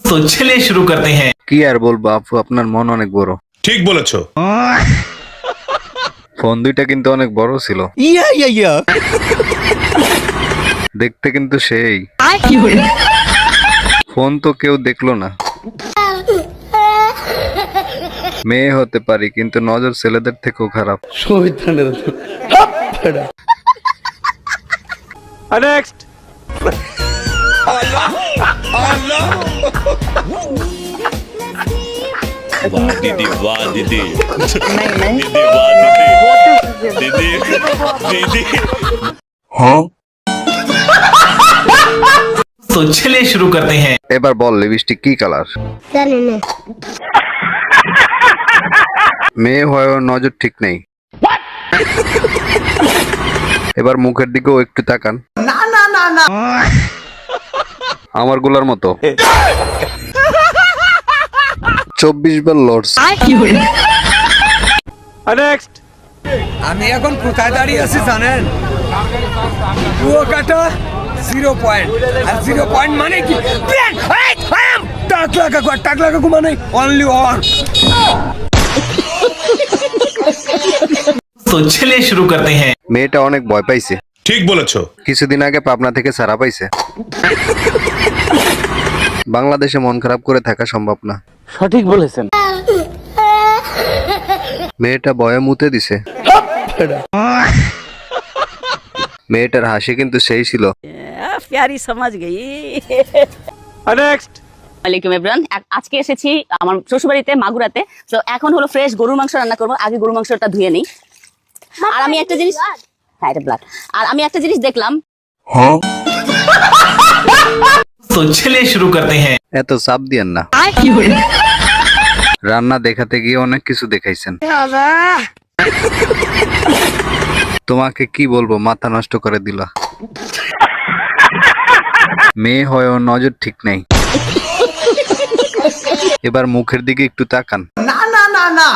तो चलिए शुरू करते हैं। কি আর বলবো আপু, আপনার মন অনেক বড়। ঠিক বলেছো। ফোন দুইটা কিন্তু অনেক বড় ছিল, দেখতে কিন্তু সেই। ফোন তো কেউ দেখলো না। মেয়ে হতে পারি কিন্তু নজর ছেলেদের থেকেও খারাপ। नेक्स्ट वाह दीदी वाह दीदी दीदी वाह दीदी दीदी तो चलिए शुरू करते हैं। এবার বল লিপস্টিক কি কালার? জানি না। মেয়ে হয়েও নজর ঠিক নেই। এবার মুখের দিকেও একটু তাকান। না না না না, আমার গুলার মতো 24 বার লর্ডস। नेक्स्ट আমি এখন কোথায় দাঁড়িয়ে আছি জানেন? কুয়াকাটা 0 পয়েন্ট, আর 0 পয়েন্ট মানে কি? টাকলা কাকু মানে অনলি ওয়ান। तो चलिए शुरू करते हैं। মেয়েটা অনেক ভয় পাইছে। ঠিক বলেছো। কিছুদিন আগে পাবনা থেকে ছাড়া পাইছে। বাংলাদেশে মন খারাপ করে থাকা সম্ভব না। সঠিক বলেছেন। মেয়েটা ভয়ে মুতে দিছে। মেয়েটার হাসি কিন্তু সেই ছিল। प्यारी समझ गई। नेक्स्ट ওয়ালাইকুম এভরিওয়ান, আজকে এসেছি আমার শ্বশুরবাড়িতে মাগুরাতে। তো এখন হলো ফ্রেশ গরুর মাংস রান্না করব। আগে গরুর মাংসটা ধুয়ে নেই। আর আমি একটা জিনিস, হ্যাঁ এটা ব্লাড। আর আমি একটা জিনিস দেখলাম। तो चलिए शुरू करते हैं। এত চাপ দিয়েন না। রান্না দেখাতে গিয়ে অনেক কিছু দেখাইছেন। তোমাকে কি বলবো, মাথা নষ্ট করে দিলা। মেয়ে হয়েও নজর ঠিক নেই। এবার মুখের দিকে একটু তাকান। না না না না।